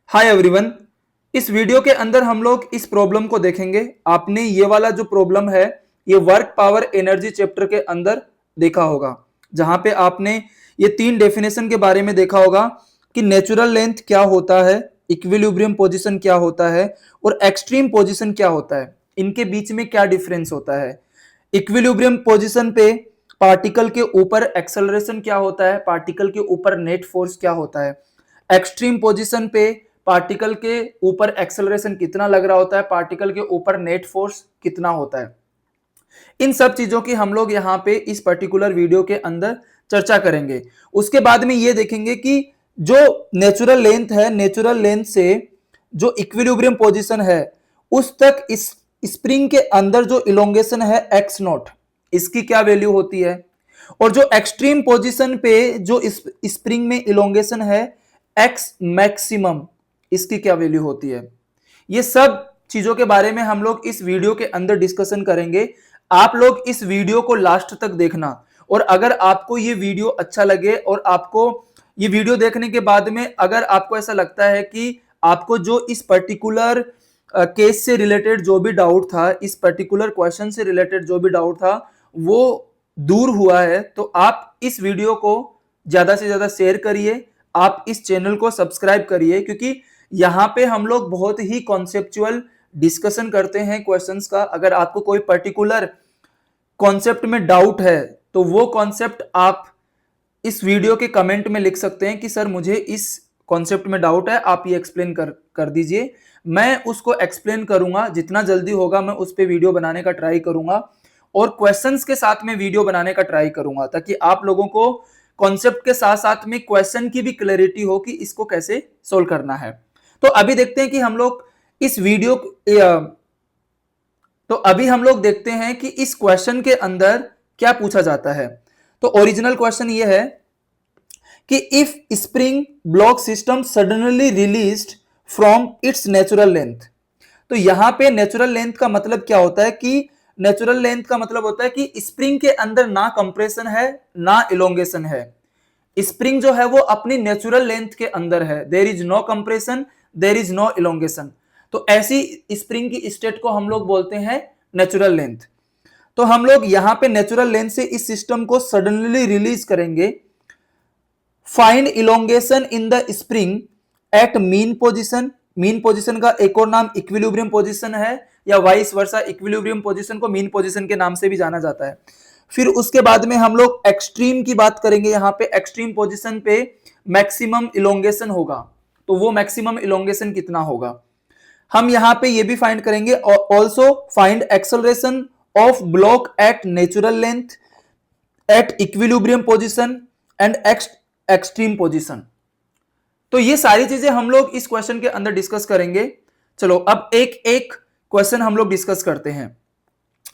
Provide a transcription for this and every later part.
Hi everyone. इस video के अंदर हम लोग इस प्रॉब्लम को देखेंगे। आपने ये वाला जो प्रॉब्लम है ये वर्क पावर एनर्जी चैप्टर के अंदर देखा होगा, जहां पे आपने ये तीन डेफिनेशन के बारे में देखा होगा कि नेचुरल लेंथ क्या होता है, इक्विलिब्रियम पोजीशन क्या होता है और एक्सट्रीम पोजीशन क्या होता है, इनके बीच में क्या डिफरेंस होता है। इक्विलिब्रियम पोजीशन पे पार्टिकल के ऊपर एक्सेलरेशन क्या होता है, पार्टिकल के ऊपर नेट फोर्स क्या होता है। एक्सट्रीम पोजीशन पे पार्टिकल के ऊपर एक्सेलरेशन कितना लग रहा होता है, पार्टिकल के ऊपर नेट फोर्स कितना होता है। इन सब चीजों की हम लोग यहाँ पे इस पर्टिकुलर वीडियो के अंदर चर्चा करेंगे। उसके बाद में ये देखेंगे कि जो नेचुरल लेंथ है, नेचुरल लेंथ से जो इक्विलिब्रियम पोजीशन है उस तक इस स्प्रिंग के अंदर जो इलोंगेशन है एक्स नॉट, इसकी क्या वैल्यू होती है। और जो एक्सट्रीम पोजीशन पे जो इस स्प्रिंग में इलोंगेशन है एक्स मैक्सिमम, इसकी क्या वैल्यू होती है। ये सब चीजों के बारे में हम लोग इस वीडियो के अंदर डिस्कशन करेंगे। आप लोग इस वीडियो को लास्ट तक देखना, और अगर आपको ये वीडियो अच्छा लगे और आपको ये वीडियो देखने के बाद में अगर आपको ऐसा लगता है कि आपको जो इस पर्टिकुलर केस से रिलेटेड जो भी डाउट था, इस पर्टिकुलर क्वेश्चन से रिलेटेड जो भी डाउट था वो दूर हुआ है, तो आप इस वीडियो को ज्यादा से ज्यादा शेयर करिए, आप इस चैनल को सब्सक्राइब करिए, क्योंकि यहाँ पे हम लोग बहुत ही कॉन्सेप्चुअल डिस्कशन करते हैं क्वेश्चंस का। अगर आपको कोई पर्टिकुलर कॉन्सेप्ट में डाउट है तो वो कॉन्सेप्ट आप इस वीडियो के कमेंट में लिख सकते हैं कि सर मुझे इस कॉन्सेप्ट में डाउट है, आप ये एक्सप्लेन कर दीजिए। मैं उसको एक्सप्लेन करूंगा, जितना जल्दी होगा मैं उस पर वीडियो बनाने का ट्राई करूंगा और क्वेश्चंस के साथ में वीडियो बनाने का ट्राई करूंगा, ताकि आप लोगों को कॉन्सेप्ट के साथ साथ में क्वेश्चन की भी क्लैरिटी हो कि इसको कैसे सोल्व करना है। तो अभी देखते हैं कि हम लोग इस वीडियो तो अभी हम लोग देखते हैं कि इस क्वेश्चन के अंदर क्या पूछा जाता है। तो ओरिजिनल क्वेश्चन ये है कि if spring block system suddenly released from its natural length. तो यहां पे नेचुरल लेंथ का मतलब क्या होता है कि नेचुरल लेंथ का मतलब होता है कि स्प्रिंग के अंदर ना कंप्रेशन है ना इलोंगेशन है। स्प्रिंग जो है वो अपनी नेचुरल लेंथ के अंदर है, there is no compression, there is no elongation. तो ऐसी स्प्रिंग की स्टेट को हम लोग बोलते हैं नेचुरल लेंथ। तो हम लोग यहां पे नेचुरल लेंथ से इस सिस्टम को सडनली रिलीज करेंगे। Find elongation in the spring at mean position. Mean position का एक और नाम इक्विलिब्रियम पोजीशन है, या वाइस वर्सा, इक्विलिब्रियम पोजीशन को मीन पोजीशन के नाम से भी जाना जाता है। फिर उसके बाद में हम लोग एक्सट्रीम की बात करेंगे। यहां पे एक्सट्रीम पोजीशन पे मैक्सिमम इलोंगेशन होगा, तो वो मैक्सिमम इलोंगेशन कितना होगा। हम यहां पे ये भी फाइंड करेंगे। Also find acceleration of block at natural length, at equilibrium position and extreme position. तो ये सारी चीजें हम लोग इस क्वेश्चन के अंदर डिस्कस करेंगे। चलो अब एक एक क्वेश्चन हम लोग डिस्कस करते हैं।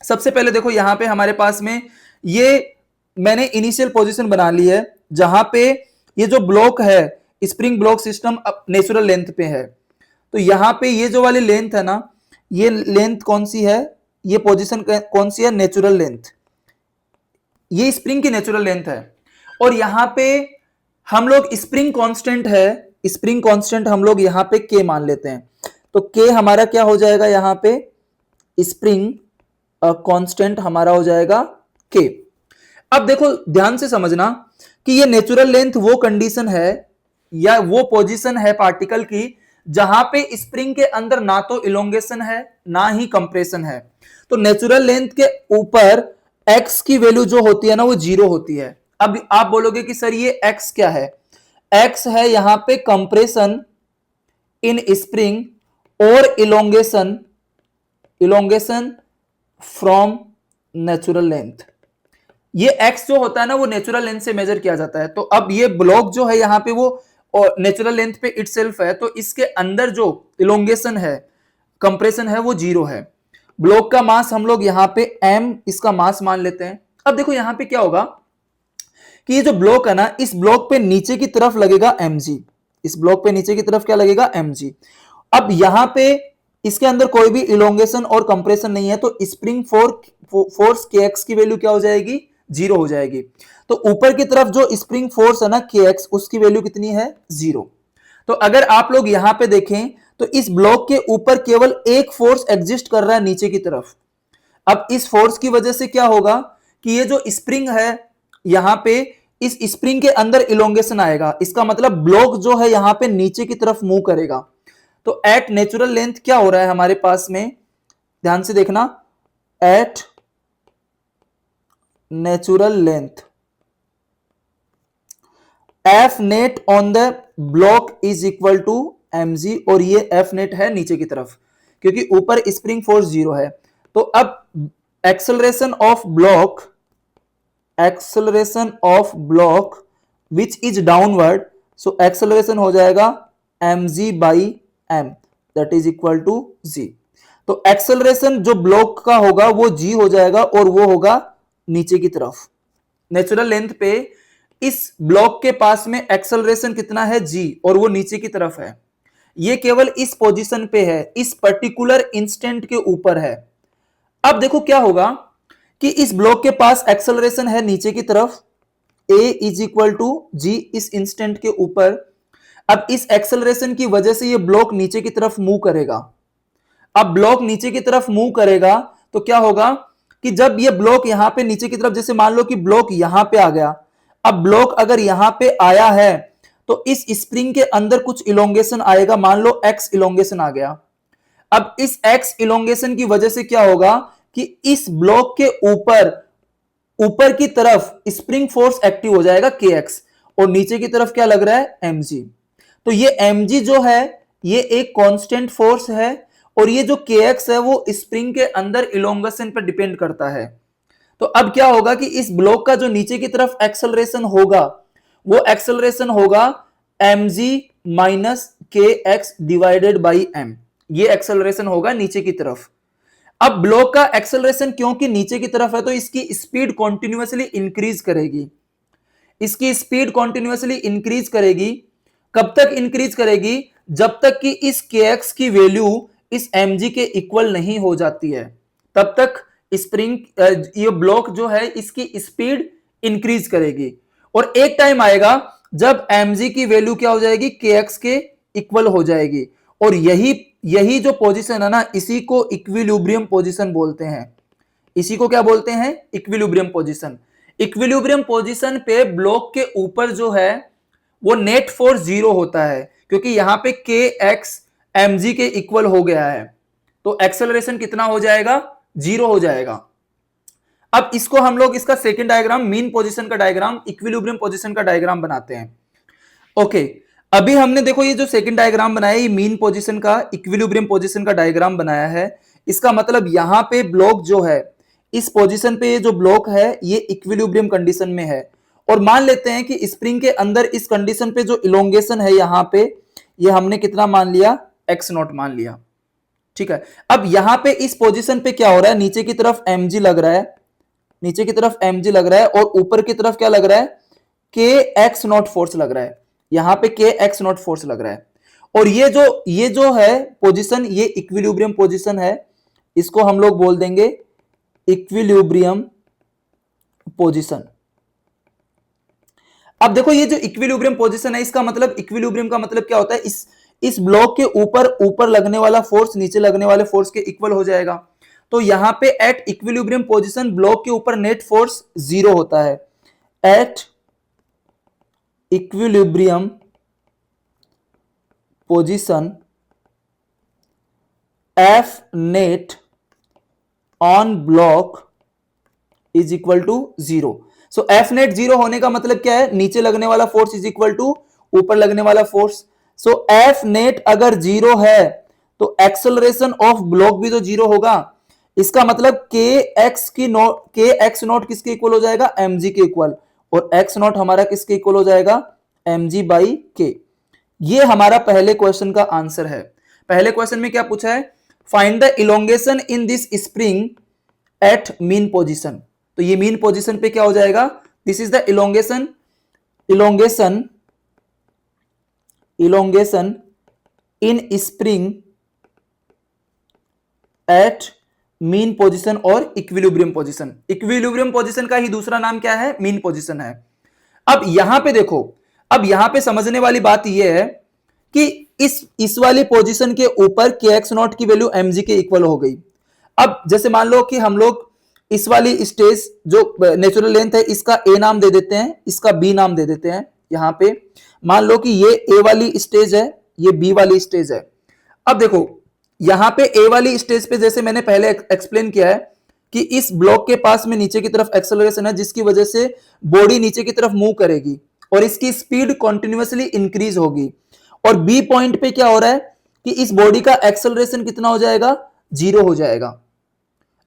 सबसे पहले देखो यहां पे हमारे पास में ये मैंने इनिशियल पोजीशन बना ली है, जहां पे ये जो ब्लॉक है spring block system natural length पे है। तो यहां पे ये जो वाली लेंथ है ना, ये लेंथ कौन सी है, ये पोजीशन कौन सी है, नेचुरल लेंथ। ये स्प्रिंग की नेचुरल लेंथ है। और यहां पे हम लोग स्प्रिंग कांस्टेंट है, स्प्रिंग कांस्टेंट हम लोग यहां पे के मान लेते हैं। तो के हमारा क्या हो जाएगा, यहां पे स्प्रिंग कांस्टेंट हमारा हो जाएगा के। अब देखो ध्यान से समझना कि ये नेचुरल लेंथ वो कंडीशन है या वो पोजीशन है पार्टिकल की जहां पे स्प्रिंग के अंदर ना तो इलोंगेशन है ना ही कंप्रेशन है। तो नेचुरल लेंथ के ऊपर एक्स की वैल्यू जो होती है ना वो जीरो होती है। अब आप बोलोगे कि सर ये एक्स क्या है, एक्स है यहां पे कंप्रेशन इन स्प्रिंग और elongation, elongation from natural length. ये एक्स जो होता है ना वो नेचुरल लेंथ से मेजर किया जाता है। तो अब ये ब्लॉक जो है यहां पे वो नेचुरल लेंथ पे इटसेल्फ है, तो इसके अंदर जो इलोंगेशन है, कंप्रेशन है, वो जीरो है। ब्लॉक का मास हम लोग यहां पे m इसका मास मान लेते हैं। अब देखो यहां पे क्या होगा कि ये जो ब्लॉक है ना, इस ब्लॉक पे नीचे की तरफ लगेगा mg, इस ब्लॉक पे नीचे की तरफ क्या लगेगा, mg। अब यहां पे इसके अंदर कोई भी इलोंगेशन और कंप्रेशन नहीं है, तो स्प्रिंग फोर्स kx की वैल्यू क्या हो जाएगी, जीरो हो जाएगी। तो ऊपर की तरफ जो स्प्रिंग फोर्स है ना kx, उसकी वैल्यू कितनी है, जीरो। तो अगर आप लोग यहां पे देखें तो इस ब्लॉक के ऊपर केवल एक फोर्स एग्जिस्ट कर रहा है नीचे की तरफ। अब इस फोर्स की वजह से क्या होगा कि ये जो स्प्रिंग है यहां पे, इस स्प्रिंग के अंदर इलोंगेशन आएगा, इसका मतलब ब्लॉक जो है यहां पे नीचे की तरफ मूव करेगा। तो एट नेचुरल लेंथ क्या हो रहा है हमारे पास में, ध्यान से देखना, at natural length F net on the block is equal to mg, और ये एफ नेट है नीचे की तरफ क्योंकि ऊपर स्प्रिंग फोर्स 0 है। तो अब acceleration of block which is downward, so acceleration हो जाएगा mg by m, that is equal to g। तो एक्सेलरेशन जो ब्लॉक का होगा वो g हो जाएगा और वो होगा नीचे की तरफ। नेचुरल लेंथ पे इस ब्लॉक के पास में एक्सेलरेशन कितना है g, और वो नीचे की तरफ है। ये केवल इस पोजीशन पे है, इस पर्टिकुलर इंस्टेंट के ऊपर है। अब देखो क्या होगा कि इस ब्लॉक के पास एक्सेलरेशन है नीचे की तरफ, a इज इक्वल टू जी इस इंस्टेंट के ऊपर। अब इस एक्सेलरेशन की वजह से ये ब्लॉक नीचे की तरफ मूव करेगा। अब ब्लॉक नीचे की तरफ मूव करेगा तो क्या होगा कि जब ये ब्लॉक यहां पे नीचे की तरफ, जैसे मान लो कि ब्लॉक यहां पे आ गया, अब ब्लॉक अगर यहां पे आया है तो इस स्प्रिंग के अंदर कुछ इलोंगेशन आएगा, मान लो x इलोंगेशन आ गया। अब इस x इलोंगेशन की वजह से क्या होगा कि इस ब्लॉक के ऊपर की तरफ स्प्रिंग फोर्स एक्टिव हो जाएगा kx, और नीचे की तरफ क्या लग रहा है mg। तो ये mg जो है ये एक कांस्टेंट फोर्स है, और ये जो kx है वो स्प्रिंग के अंदर इलोंगेशन पर डिपेंड करता है। तो अब क्या होगा कि इस ब्लॉक का जो नीचे की तरफ एक्सेलरेशन होगा वो एक्सेलरेशन होगा mg minus kx divided by m, ये एक्सेलरेशन होगा नीचे की तरफ। अब ब्लॉक का एक्सेलरेशन क्योंकि नीचे की तरफ है तो इसकी स्पीड कॉन्टिन्यूअसली इंक्रीज करेगी, इसकी स्पीड कॉन्टिन्यूअसली इंक्रीज करेगी। कब तक इंक्रीज करेगी, जब तक कि इस kx की वैल्यू इस mg के इक्वल नहीं हो जाती है, तब तक स्प्रिंग ये ब्लॉक जो है इसकी स्पीड इंक्रीज करेगी। और एक टाइम आएगा जब mg की वैल्यू क्या हो जाएगी, kx के इक्वल हो जाएगी, और यही जो पोजीशन है ना, इसी को इक्विलिब्रियम पोजीशन बोलते हैं। इसी को क्या बोलते हैं, इक्विलिब्रियम पोजीशन। इक्विलिब्रियम पोजीशन पे ब्लॉक के ऊपर जो है वो नेट फोर्स 0 होता है, क्योंकि यहां पे kx mg के इक्वल हो गया है, तो एक्सेलरेशन कितना हो जाएगा, 0 हो जाएगा। अब इसको हम लोग इसका सेकंड डायग्राम, मीन पोजीशन का डायग्राम, इक्विलिब्रियम पोजीशन का डायग्राम बनाते हैं। ओके, अभी हमने देखो ये जो सेकंड डायग्राम बनाया ये मीन पोजीशन का, इक्विलिब्रियम पोजीशन का डायग्राम बनाया है। इसका मतलब यहां पे ब्लॉक जो है इस पोजीशन पे, ये जो ब्लॉक है ये इक्विलिब्रियम कंडीशन में है, और मान लेते हैं कि स्प्रिंग के अंदर इस कंडीशन पे जो इलोंगेशन है यहां पे, ये हमने कितना मान लिया, x नॉट मान लिया। ठीक है, अब यहां पे इस पोजीशन पे क्या हो रहा है, नीचे की तरफ mg लग रहा है, नीचे की तरफ mg लग रहा है, और ऊपर की तरफ क्या लग रहा है, kx नॉट फोर्स लग रहा है, यहां पे kx नॉट फोर्स लग रहा है। और ये जो है पोजीशन, ये इक्विलिब्रियम पोजीशन है, इसको हम लोग बोल देंगे इक्विलिब्रियम पोजीशन। अब देखो ये जो इक्विलिब्रियम पोजीशन है, इसका मतलब, इक्विलिब्रियम का मतलब क्या होता है, इस ब्लॉक के ऊपर लगने वाला फोर्स नीचे लगने वाले फोर्स के इक्वल हो जाएगा। तो यहां पे एट इक्विलिब्रियम पोजीशन ब्लॉक के ऊपर नेट फोर्स 0 होता है। At equilibrium position F net on block is equal to 0। So F net 0 होने का मतलब क्या है, नीचे लगने वाला फोर्स इज इक्वल टू ऊपर लगने वाला फोर्स। सो एफ नेट अगर 0 है तो एक्सेलरेशन ऑफ ब्लॉक भी तो 0 होगा। इसका मतलब के एक्स नॉट किसके इक्वल हो जाएगा, mg के इक्वल, और x नॉट हमारा किसके इक्वल हो जाएगा, mg बाई k। ये हमारा पहले क्वेश्चन का आंसर है। पहले क्वेश्चन में क्या पूछा है, find the elongation in this spring at mean position. तो ये मीन पोजीशन पे क्या हो जाएगा, this is the elongation in spring at mean position और इक्विलिब्रियम पोजीशन। इक्विलिब्रियम पोजीशन का ही दूसरा नाम क्या है, मीन पोजीशन है। अब यहां पे देखो, अब यहां पे समझने वाली बात यह है कि इस वाली पोजीशन के ऊपर के एक्स नॉट की वैल्यू mg के इक्वल हो गई। अब जैसे मान लो कि हम लोग इस वाली स्टेज जो नेचुरल लेंथ है इसका a नाम दे देते हैं, इसका b नाम दे देते हैं। यहां पे मान लो कि ये a वाली स्टेज है, ये b वाली स्टेज है। अब देखो यहां पे a वाली स्टेज पे जैसे मैंने पहले एक्सप्लेन किया है कि इस ब्लॉक के पास में नीचे की तरफ एक्सेलरेशन है जिसकी वजह से बॉडी नीचे की तरफ मूव करेगी और इसकी स्पीड कॉन्टिन्यूसली इंक्रीज होगी। और बी पॉइंट पे क्या हो रहा है कि इस बॉडी का एक्सेलरेशन कितना हो जाएगा, जीरो हो जाएगा।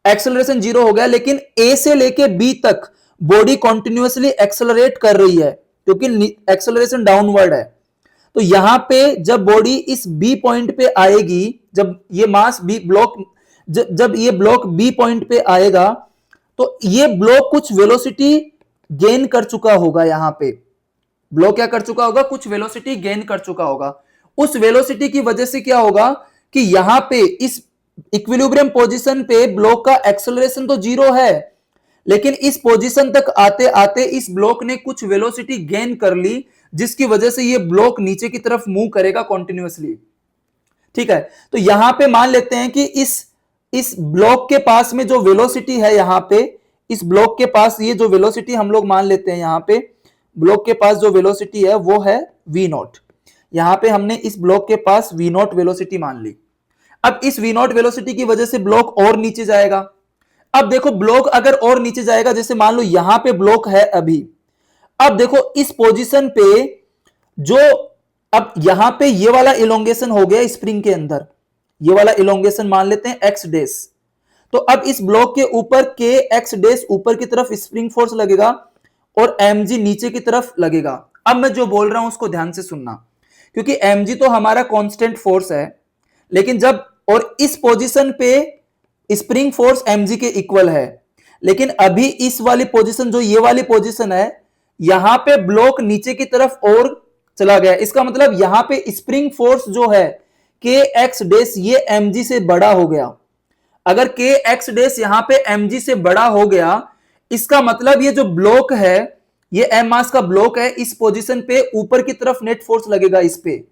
एक्सेलरेशन जीरो हो गया, लेकिन ए से लेके बी तक बॉडी कॉन्टिन्यूसली एक्सेलरेट कर रही है क्योंकि एक्सेलरेशन डाउनवर्ड है। तो यहां पे जब बॉडी इस बी पॉइंट पे आएगी, जब ये मास बी ब्लॉक जब ये ब्लॉक बी पॉइंट पे आएगा तो ये ब्लॉक कुछ वेलोसिटी गेन कर चुका होगा। यहां पे ब्लॉक क्या कर चुका होगा, कुछ वेलोसिटी गेन कर चुका होगा। उस वेलोसिटी की वजह से क्या होगा कि यहां पे इस इक्विलिब्रियम पोजीशन पे ब्लॉक का एक्सेलरेशन तो जीरो है, लेकिन इस पोजीशन तक आते आते इस ब्लॉक ने कुछ वेलोसिटी गेन कर ली जिसकी वजह से ये ब्लॉक नीचे की तरफ मूव करेगा कॉन्टिन्यूसली। ठीक है, तो यहां पे मान लेते हैं कि इस ब्लॉक के पास में जो वेलोसिटी है, यहां पे इस ब्लॉक के पास ये जो वेलोसिटी हम लोग मान लेते हैं, यहां पे ब्लॉक के पास जो वेलोसिटी है वो है v नॉट। यहां पे हमने इस ब्लॉक के पास v नॉट वेलोसिटी मान ली। अब इस v नॉट वेलोसिटी की वजह से ब्लॉक और नीचे जाएगा। अब देखो ब्लॉक अगर और नीचे जाएगा, जैसे मान लो यहां पे ब्लॉक है अभी, अब देखो इस पोजीशन पे जो अब यहां पे ये वाला इलोंगेशन हो गया स्प्रिंग के अंदर, ये वाला इलोंगेशन मान लेते हैं एक्स डेस। तो अब इस ब्लॉक के ऊपर के एक्स डेस ऊपर की तरफ स्प्रिंग फोर्स लगेगा और mg नीचे की तरफ लगेगा। अब मैं जो बोल रहा हूं उसको ध्यान से सुनना, क्योंकि mg तो हमारा कांस्टेंट फोर्स है, लेकिन जब और इस पोजीशन पे स्प्रिंग फोर्स mg के इक्वल है, लेकिन अभी इस वाली पोजीशन जो ये वाली पोजीशन है, यहां पे ब्लॉक नीचे की तरफ और चला गया। इसका मतलब यहां पे स्प्रिंग फोर्स जो है के एक्स डेस ये mg से बड़ा हो गया। अगर के एक्स डेस यहां पे mg से बड़ा हो गया, इसका मतलब ये जो ब्लॉक है, ये m मास का ब्लॉक है, इस पोजीशन पे ऊपर की तरफ नेट फोर्स लगेगा इस पे,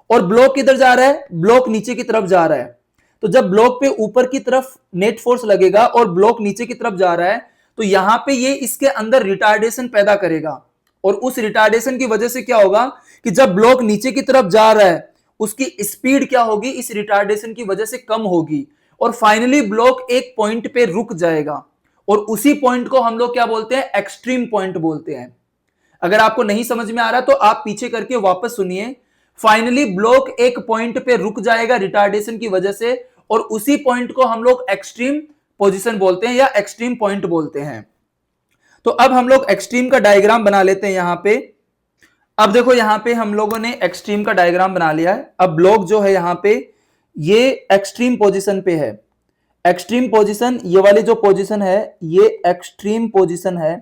और ब्लॉक किधर जा रहा है, ब्लॉक नीचे की तरफ जा रहा है। तो जब ब्लॉक पे ऊपर की तरफ नेट फोर्स लगेगा और ब्लॉक नीचे की तरफ जा रहा है, तो यहां पे ये इसके अंदर रिटार्डेशन पैदा करेगा। और उस रिटार्डेशन की वजह से क्या होगा कि जब ब्लॉक नीचे की तरफ जा रहा है, उसकी स्पीड क्या होगी, इस रिटार्डेशन की वजह से कम होगी, और फाइनली ब्लॉक एक पॉइंट पे रुक जाएगा। और उसी पॉइंट को हम लोग क्या बोलते हैं, एक्सट्रीम पॉइंट बोलते हैं। अगर आपको नहीं समझ में आ रहा तो आप पीछे करके वापस सुनिए। फाइनली ब्लॉक एक पॉइंट पे रुक जाएगा रिटार्डेशन की वजह से, और उसी पॉइंट को हम लोग एक्सट्रीम पोजीशन बोलते हैं या एक्सट्रीम पॉइंट बोलते हैं। तो अब हम लोग एक्सट्रीम का डायग्राम बना लेते हैं यहां पे। अब देखो यहां पे हम लोगों ने एक्सट्रीम का डायग्राम बना लिया है। अब ब्लॉक जो है यहां पे ये एक्सट्रीम पोजीशन पे है। एक्सट्रीम पोजीशन, ये वाली जो पोजीशन है ये एक्सट्रीम पोजीशन है।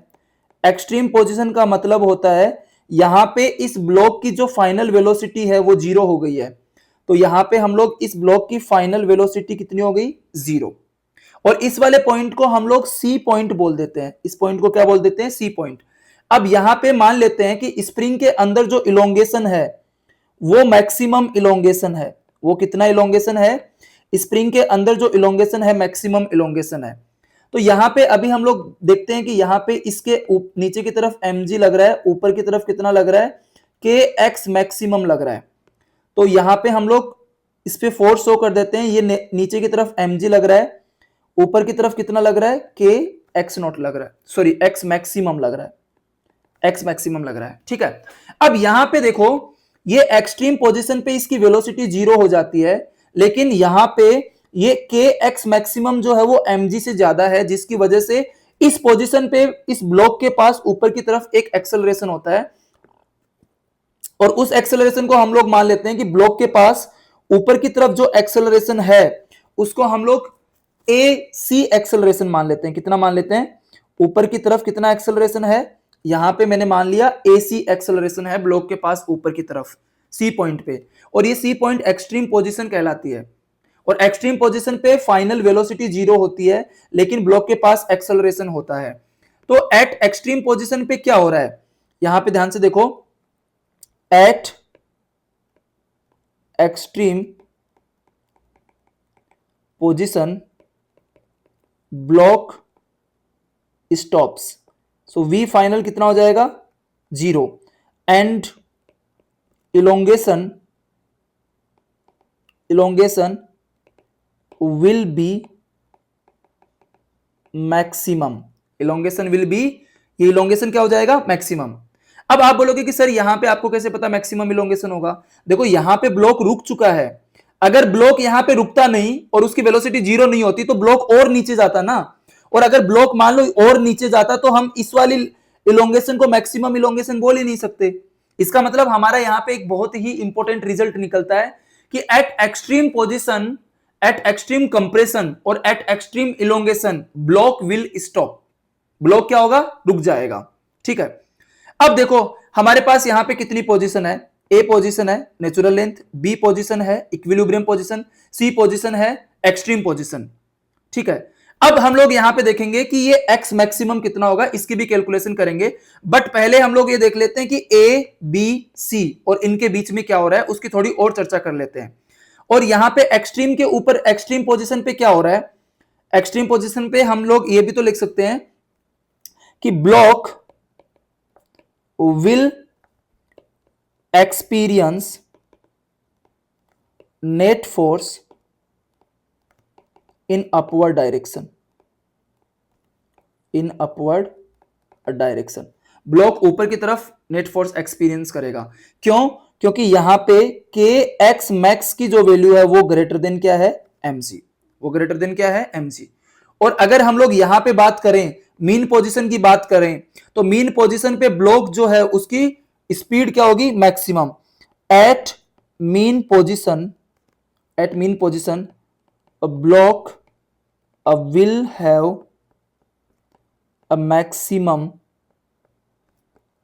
एक्सट्रीम पोजीशन का मतलब होता है यहां पे इस ब्लॉक की जो फाइनल वेलोसिटी है वो जीरो हो गई है। तो यहां पे हम लोग इस ब्लॉक की फाइनल वेलोसिटी कितनी हो गई, जीरो। और इस वाले पॉइंट को हम लोग सी पॉइंट बोल देते हैं। इस पॉइंट को क्या बोल देते हैं, सी पॉइंट। अब यहां पे मान लेते हैं कि स्प्रिंग के अंदर जो इलोंगेशन है वो मैक्सिमम इलोंगेशन है। वो कितना इलोंगेशन है, स्प्रिंग के अंदर जो इलोंगेशन है मैक्सिमम इलोंगेशन है। तो यहां पे अभी हम लोग देखते हैं कि यहां पे इसके नीचे की तरफ mg लग रहा है, ऊपर की तरफ कितना लग रहा है, के एक्स मैक्सिमम लग रहा है। तो यहां पे हम लोग इस पे फोर्स शो कर देते हैं। ये नीचे की तरफ mg लग रहा है, ऊपर की तरफ कितना लग रहा है, के एक्स नॉट लग रहा है, सॉरी एक्स मैक्सिमम लग रहा है, एक्स मैक्सिमम लग रहा है। ठीक है, अब यहां पे देखो ये एक्सट्रीम पोजीशन पे इसकी वेलोसिटी जीरो हो जाती है, लेकिन यहां पे ये के एक्स मैक्सिमम जो है वो mg से ज्यादा है, जिसकी वजह से इस पोजीशन पे इस ब्लॉक के पास ऊपर की तरफ एक एक्सेलरेशन होता है। और उस एक्सेलरेशन को हम लोग मान लेते हैं कि ब्लॉक के पास ऊपर की तरफ जो एक्सेलरेशन है उसको हम लोग ए सी एक्सेलरेशन मान लेते हैं। कितना मान लेते हैं, ऊपर की तरफ कितना एक्सेलरेशन है, यहां पे मैंने मान लिया ए सी एक्सेलरेशन है ब्लॉक के पास ऊपर की तरफ सी पॉइंट पे, और ये सी पॉइंट एक्सट्रीम पोजीशन कहलाती है। और एक्सट्रीम पोजीशन पे फाइनल वेलोसिटी जीरो होती है, लेकिन ब्लॉक के पास एक्सेलरेशन होता है। तो एट एक्सट्रीम पोजीशन पे क्या हो रहा है, यहां पे ध्यान से देखो, at extreme position block stops, so we final कितना हो जाएगा 0 and elongation will be maximum, elongation will be, ये इलोंगेशन क्या हो जाएगा मैक्सिमम। अब आप बोलोगे कि सर यहां पे आपको कैसे पता मैक्सिमम इलोंगेशन होगा, देखो यहां पे ब्लॉक रुक चुका है, अगर ब्लॉक यहां पे रुकता नहीं और उसकी वेलोसिटी 0 नहीं होती तो ब्लॉक और नीचे जाता ना, और अगर ब्लॉक मान लो और नीचे जाता तो हम इस वाली इलोंगेशन को मैक्सिमम इलोंगेशन बोल ही नहीं सकते। इसका मतलब हमारा यहां पे एक बहुत ही इंपॉर्टेंट रिजल्ट निकलता है कि at extreme position, at extreme compression और at extreme elongation block will stop, block क्या होगा रुक जाएगा। ठीक है, अब देखो हमारे पास यहां पे कितनी पोजीशन है, ए पोजीशन है नेचुरल लेंथ, बी पोजीशन है इक्विलिब्रियम पोजीशन, सी पोजीशन है एक्सट्रीम पोजीशन। ठीक है, अब हम लोग यहां पे देखेंगे कि ये एक्स मैक्सिमम कितना होगा, इसकी भी कैलकुलेशन करेंगे, बट पहले हम लोग ये देख लेते हैं कि ए बी सी और इनके बीच में क्या हो रहा है उसकी थोड़ी और चर्चा कर लेते हैं। और यहां पे एक्सट्रीम के ऊपर एक्सट्रीम पोजीशन पे क्या हो रहा है, एक्सट्रीम पोजीशन पे हम लोग ये भी तो लिख सकते हैं कि block will experience net force in upward direction, in upward direction, block ऊपर की तरफ नेट फोर्स एक्सपीरियंस करेगा। क्यों, क्योंकि यहां पे के एक्स मैक्स की जो वैल्यू है वो ग्रेटर देन क्या है mg, वो ग्रेटर देन क्या है mg। और अगर हम लोग यहां पे बात करें मीन पोजीशन की बात करें तो मीन पोजीशन पे ब्लॉक जो है उसकी स्पीड क्या होगी maximum, at mean position, at mean position a block will have a maximum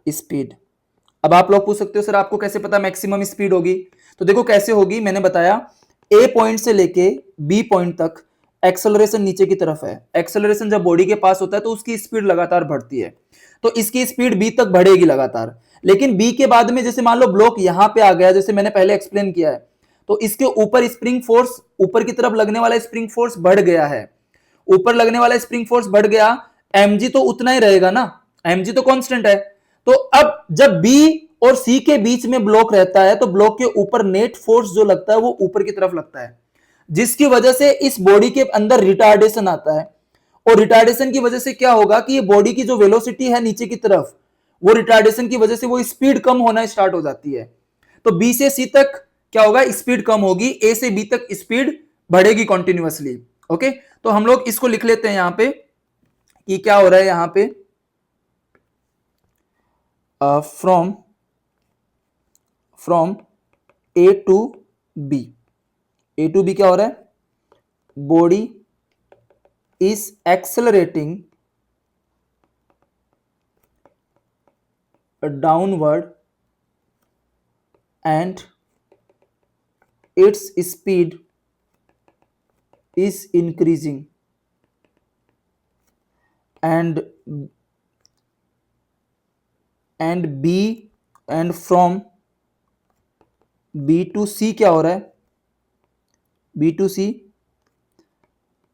speed। अब आप लोग पूछ सकते हो सर आपको कैसे पता मैक्सिमम स्पीड होगी, तो देखो कैसे होगी, मैंने बताया ए पॉइंट से लेके बी पॉइंट तक एक्सेलरेशन नीचे की तरफ है, एक्सेलरेशन जब बॉडी के पास होता है तो उसकी स्पीड लगातार बढ़ती है, तो इसकी स्पीड बी तक बढ़ेगी लगातार, लेकिन बी के बाद में जैसे मान लो ब्लॉक यहां पे आ गया, जैसे मैंने पहले एक्सप्लेन किया है, तो इसके ऊपर स्प्रिंग फोर्स, ऊपर की तरफ लगने वाला स्प्रिंग फोर्स बढ़ गया है, ऊपर लगने वाला स्प्रिंग फोर्स बढ़ गया, mg तो उतना ही रहेगा ना, mg तो कांस्टेंट है। तो अब जब b और c के बीच में ब्लॉक रहता है तो ब्लॉक के ऊपर नेट फोर्स जो लगता है वो ऊपर की तरफ लगता है, जिसकी वजह से इस बॉडी के अंदर रिटार्डेशन आता है, और रिटार्डेशन की वजह से क्या होगा कि ये बॉडी की जो वेलोसिटी है नीचे की तरफ, वो रिटार्डेशन की वजह से वो स्पीड कम होना स्टार्ट हो जाती है। तो b से c तक क्या होगा, स्पीड कम होगी, ए से बी तक स्पीड बढ़ेगी कॉन्टिन्यूअसली। ओके, तो हम लोग इसको लिख लेते हैं यहां पे कि क्या हो रहा है यहां पे, from A to B, A to B क्या हो रहा है, body is accelerating downward and its speed is increasing and b and from b to c क्या हो रहा है, b to c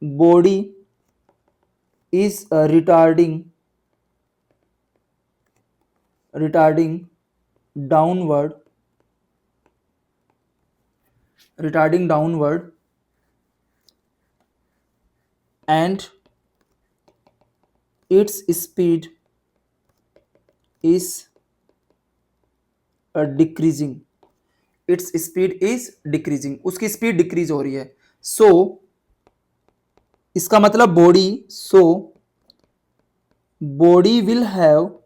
body is retarding downward and its speed is decreasing, its speed is decreasing, उसकी speed decrease हो रही है। सो इसका मतलब body will have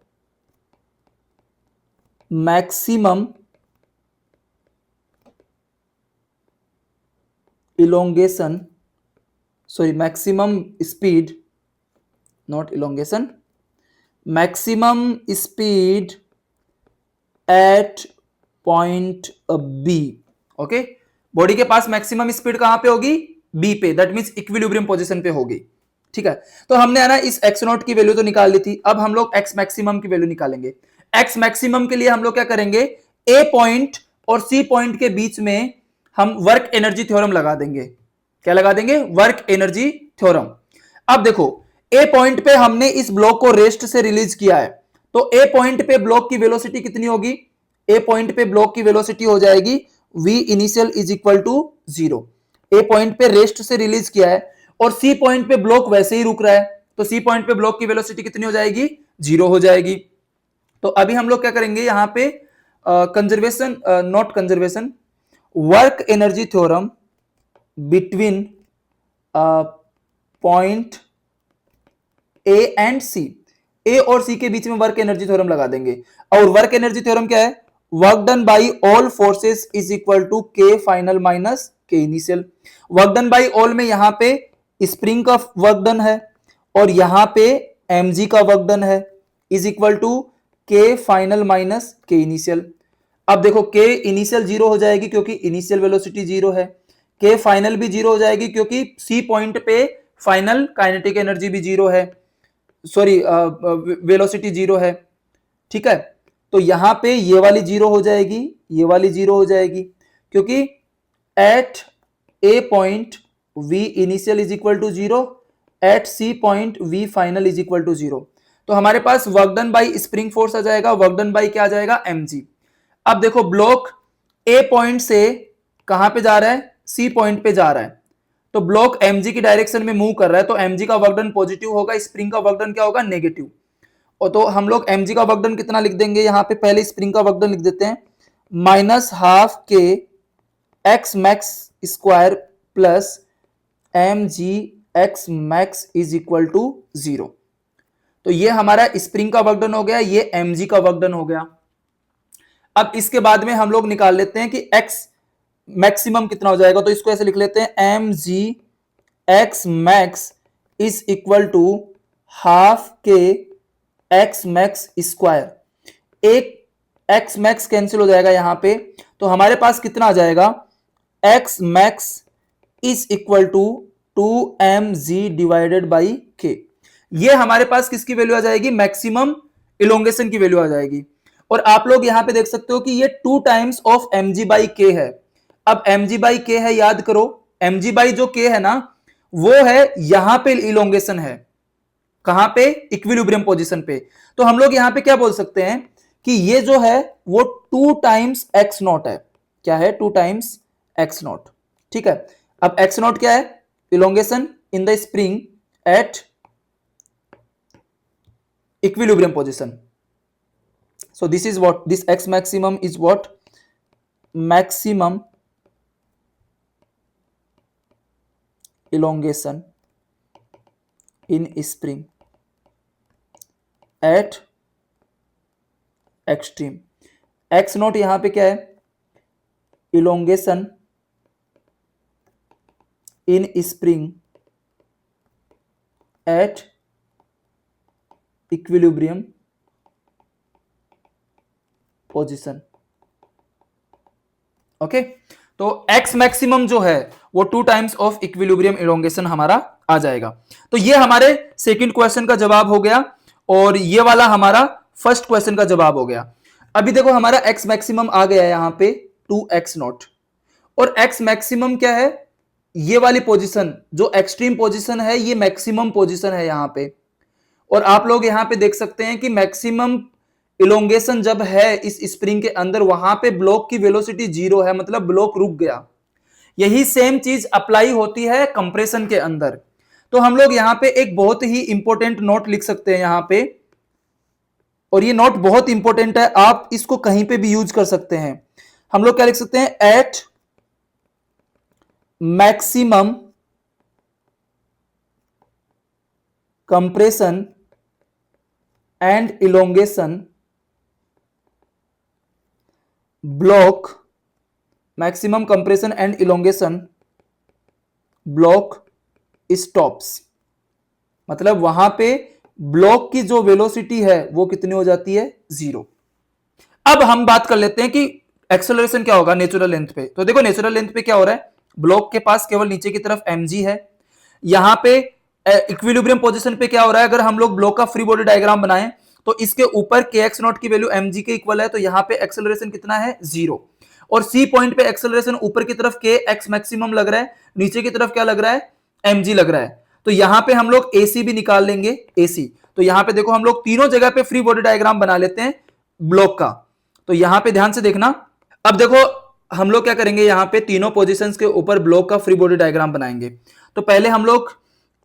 maximum elongation, sorry maximum speed, not elongation, maximum speed at point B। Okay, body के पास maximum speed कहां पे होगी, बी पे, दैट मींस इक्विलिब्रियम पोजीशन पे होगी। ठीक है, तो हमने है ना इस एक्स नॉट की वैल्यू तो निकाल ली थी, अब हम लोग एक्स मैक्सिमम की वैल्यू निकालेंगे। एक्स मैक्सिमम के लिए हम लोग क्या करेंगे, ए पॉइंट और सी पॉइंट के बीच में हम वर्क एनर्जी थ्योरम लगा देंगे। क्या लगा देंगे? Work energy theorem. अब देखो ए पॉइंट पे हमने इस ब्लॉक को रेस्ट से रिलीज किया है, तो ए पॉइंट पे ब्लॉक की वेलोसिटी कितनी होगी? ए पॉइंट पे ब्लॉक की वेलोसिटी हो जाएगी v initial is equal to 0। A point पे रेस्ट से रिलीज किया है और सी पॉइंट पे ब्लॉक वैसे ही रुक रहा है, तो सी पॉइंट पे ब्लॉक की वेलोसिटी कितनी हो जाएगी? 0 हो जाएगी। तो अभी हम लोग क्या करेंगे यहां पे conservation, not conservation, work energy theorem between point A and C. A और सी के बीच में वर्क एनर्जी थ्योरम लगा देंगे। और वर्क एनर्जी थ्योरम क्या है? Work done by all forces is equal to K final minus K initial. Work done by all में यहां पे स्प्रिंग का वर्क डन है और यहां पे mg का वर्क डन है, is equal to K final minus K initial. अब देखो के इनिशियल 0 हो जाएगी क्योंकि इनिशियल वेलोसिटी 0 है, के फाइनल भी 0 हो जाएगी क्योंकि सी पॉइंट पे फाइनल काइनेटिक एनर्जी भी 0 है, सॉरी वेलोसिटी 0 है। ठीक है, तो यहां पे ये वाली 0 हो जाएगी, ये वाली 0 हो जाएगी क्योंकि at A point v initial is equal to 0, at C point v final is equal to 0। तो हमारे पास work done by spring force आ जाएगा, वर्क डन बाई क्या आ जाएगा? mg। अब देखो ब्लॉक ए पॉइंट से कहां पे जा रहा है? सी पॉइंट पे जा रहा है, तो ब्लॉक mg की डायरेक्शन में मूव कर रहा है, तो mg का वर्क डन पॉजिटिव होगा, स्प्रिंग का वर्क डन क्या होगा? नेगेटिव। और तो हम लोग mg का वर्क डन कितना लिख देंगे यहां पे? पहले स्प्रिंग का वर्क डन लिख देते हैं, minus half K x max square plus mg x max is equal to 0। तो ये हमारा स्प्रिंग का वर्क डन हो गया, ये mg का वर्क डन हो गया। अब इसके बाद में हम लोग निकाल लेते हैं कि x मैक्सिमम कितना हो जाएगा, तो इसको ऐसे लिख लेते हैं mg x max is equal to half K x max square. एक x मैक्स कैंसिल हो जाएगा यहां पे, तो हमारे पास कितना आ जाएगा? x max is equal to 2mg divided by k। ये हमारे पास किसकी वैल्यू आ जाएगी? मैक्सिमम इलोंगेशन की वैल्यू आ जाएगी। और आप लोग यहां पे देख सकते हो कि ये 2 times of mg by k है। अब mg बाई k है, याद करो mg बाई जो k है ना, वो है यहां पे इलोंगेशन है, कहां पे? इक्विलिब्रियम पोजीशन पे। तो हम लोग यहां पे क्या बोल सकते हैं कि ये जो है वो 2 टाइम्स x नॉट है। क्या है? 2 टाइम्स x नॉट। ठीक है, अब x नॉट क्या है? Elongation in the spring at equilibrium position. So this is what, this x maximum is what? Maximum elongation in spring at extreme। x not यहां पे क्या है? elongation in spring at equilibrium position. Okay, तो x maximum जो है वो 2 times of equilibrium elongation हमारा आ जाएगा। तो ये हमारे सेकंड क्वेश्चन का जवाब हो गया और ये वाला हमारा फर्स्ट क्वेश्चन का जवाब हो गया। अभी देखो हमारा x मैक्सिमम आ गया है यहां पे 2x नॉट, और x मैक्सिमम क्या है? ये वाली पोजीशन जो एक्सट्रीम पोजीशन है, ये मैक्सिमम पोजीशन है यहां पे। और आप लोग यहां पे देख सकते हैं कि मैक्सिमम इलोंगेशन जब है इस स्प्रिंग के अंदर, वहां पे ब्लॉक की वेलोसिटी 0 है, मतलब ब्लॉक रुक गया। यही सेम चीज अप्लाई होती है कंप्रेशन के अंदर। तो हम लोग यहां पे एक बहुत ही इंपॉर्टेंट नोट लिख सकते हैं यहां पे, और ये नोट बहुत इंपॉर्टेंट है, आप इसको कहीं पे भी यूज कर सकते हैं। हम लोग क्या लिख सकते हैं? At maximum compression and elongation block, maximum compression and elongation block stops। मतलब वहां पे ब्लॉक की जो वेलोसिटी है वो कितनी हो जाती है? 0। अब हम बात कर लेते हैं कि एक्सेलरेशन क्या होगा नेचुरल लेंथ पे। तो देखो नेचुरल लेंथ पे क्या हो रहा है? ब्लॉक के पास केवल नीचे की तरफ mg है, यहां पे इक्विलिब्रियम पोजीशन पे क्या हो रहा है? अगर हम लोग ब्लॉक का फ्री बॉडी डायग्राम बनाएं तो इसके ऊपर kx नॉट की वैल्यू mg के इक्वल है, तो यहां पे एक्सेलरेशन कितना है? 0। और सी पॉइंट पे एक्सेलरेशन ऊपर की तरफ के एक्स मैक्सिमम लग रहा है, नीचे की तरफ क्या लग रहा है, mg लग रहा है। तो यहां पे हम लोग AC भी निकाल लेंगे, AC। तो यहां पे देखो हम लोग तीनों जगह पे फ्री बॉडी डायग्राम बना लेते हैं ब्लॉक का। तो यहां पे ध्यान से देखना, अब देखो हम लोग क्या करेंगे, यहां पे तीनों पोजीशंस के ऊपर ब्लॉक का फ्री बॉडी डायग्राम बनाएंगे। तो पहले हम लोग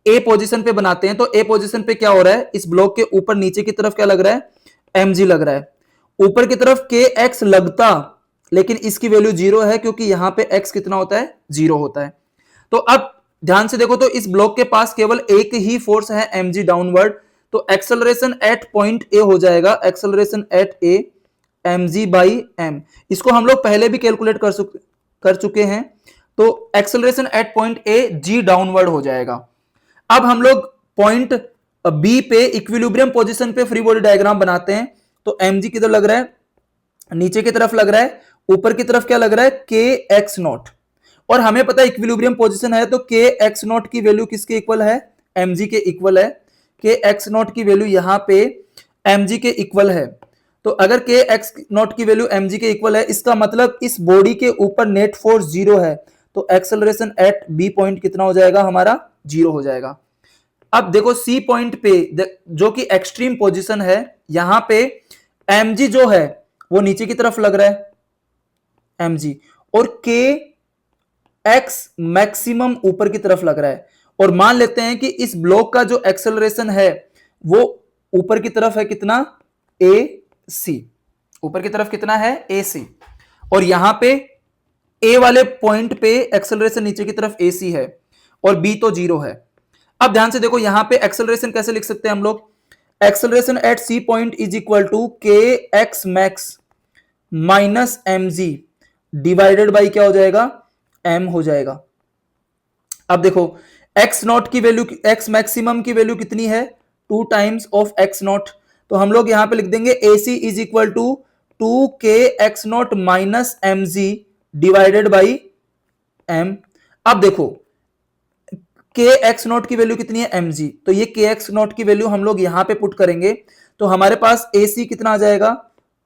ए पोजीशन पे बनाते हैं। तो ए पोजीशन पे क्या हो रहा है, इस ब्लॉक के ऊपर नीचे की तरफ क्या लग रहा है, mg लग रहा है। ऊपर की तरफ के एक्स लगता, लेकिन इसकी वैल्यू 0 है क्योंकि यहां पे x कितना होता है, 0 होता है। तो अब ध्यान से देखो, तो इस ब्लॉक के पास केवल एक ही फोर्स है, mg डाउनवर्ड। तो एक्सेलरेशन एट पॉइंट ए हो जाएगा, acceleration at A mg by m। इसको हम लोग पहले भी कैलकुलेट कर चुके हैं। तो acceleration at point A g downward हो जाएगा। अब हम लोग पॉइंट बी पे इक्विलिब्रियम पोजीशन पे फ्री बॉडी डायग्राम बनाते हैं। तो mg किधर लग रहा है, नीचे की तरफ लग रहा है, ऊपर की तरफ क्या लग रहा है, के एक्स नॉट। और हमें पता है इक्विलिब्रियम पोजीशन है, तो के एक्स नॉट की वैल्यू किसके इक्वल है, mg के इक्वल है। के एक्स नॉट की वैल्यू यहां पे mg के इक्वल है। तो अगर के एक्स नॉट की वैल्यू mg के इक्वल है, इसका मतलब इस बॉडी के ऊपर नेट फोर्स 0 है। तो एक्सेलरेशन एट बी पॉइंट कितना हो जाएगा हमारा, 0 हो जाएगा। अब देखो सी पॉइंट पे जो कि एक्सट्रीम पोजीशन है, यहां पे mg जो है वो नीचे की तरफ लग रहा है mg, और के एक्स मैक्सिमम ऊपर की तरफ लग रहा है। और मान लेते हैं कि इस ब्लॉक का जो एक्सेलरेशन है वो ऊपर की तरफ है कितना, AC। ऊपर की तरफ कितना है, AC। और यहां पे A वाले पॉइंट पे एक्सेलरेशन नीचे की तरफ AC है और B तो 0 है। अब ध्यान से देखो, यहां पे एक्सेलरेशन कैसे लिख सकते हैं हम लोग, acceleration at C point is equal to K x max minus mg divided by क्या हो जाएगा, m हो जाएगा। अब देखो x नॉट की वैल्यू, x मैक्सिमम की वैल्यू कितनी है, 2 टाइम्स ऑफ x नॉट। तो हम लोग यहां पे लिख देंगे AC is equal to 2k x naught minus mg divided by m। अब देखो के एक्स नॉट की वैल्यू कितनी है, mg। तो ये के एक्स नॉट की वैल्यू हम लोग यहां पे पुट करेंगे, तो हमारे पास AC कितना आ जाएगा,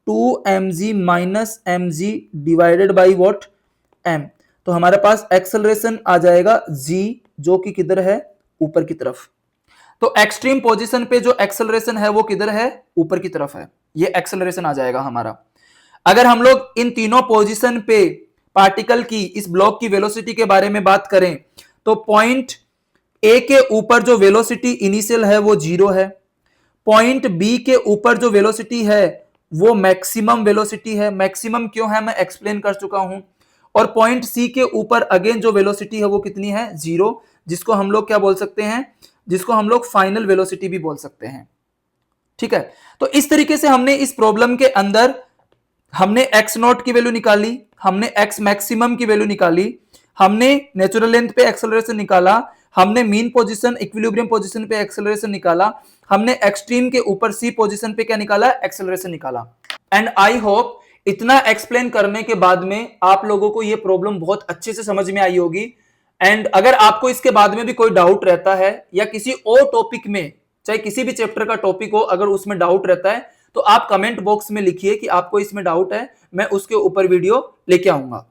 2mg minus mg divided by what, m। तो हमारे पास एक्सेलरेशन आ जाएगा g, जो कि किधर है, ऊपर की तरफ। तो एक्सट्रीम पोजीशन पे जो एक्सेलरेशन है वो किधर है, ऊपर की तरफ है। ये एक्सेलरेशन आ जाएगा हमारा। अगर हम लोग इन तीनों पोजीशन पे पार्टिकल की, इस ब्लॉक की वेलोसिटी के बारे में बात करें, तो पॉइंट ए के ऊपर जो वेलोसिटी इनिशियल है वो 0 है। पॉइंट बी के ऊपर जो वेलोसिटी है वो मैक्सिमम वेलोसिटी है। मैक्सिमम क्यों है मैं एक्सप्लेन कर चुका हूं। और पॉइंट सी के ऊपर अगेन जो वेलोसिटी है वो कितनी है, 0, जिसको हम लोग क्या बोल सकते हैं, जिसको हम लोग फाइनल वेलोसिटी भी बोल सकते हैं। ठीक है, तो इस तरीके से हमने इस प्रॉब्लम के अंदर हमने एक्स नॉट की वैल्यू निकाली, हमने एक्स मैक्सिमम की वैल्यू निकाली, हमने नेचुरल लेंथ पे एक्सेलरेशन निकाला, हमने मीन पोजीशन इक्विलिब्रियम पोजीशन पे एक्सेलरेशन निकाला, हमने एक्सट्रीम के ऊपर सी पोजीशन पे क्या निकाला, एक्सेलरेशन निकाला। एंड आई होप इतना एक्सप्लेन करने के बाद में आप लोगों को ये प्रॉब्लम बहुत अच्छे से समझ में आई होगी। एंड अगर आपको इसके बाद में भी कोई डाउट रहता है या किसी और टॉपिक में, चाहे किसी भी चैप्टर का टॉपिक हो, अगर उसमें डाउट रहता है तो आप कमेंट बॉक्स में लिखिए कि आपको इसमें डाउट है, मैं उसके ऊपर वीडियो लेके आऊंगा।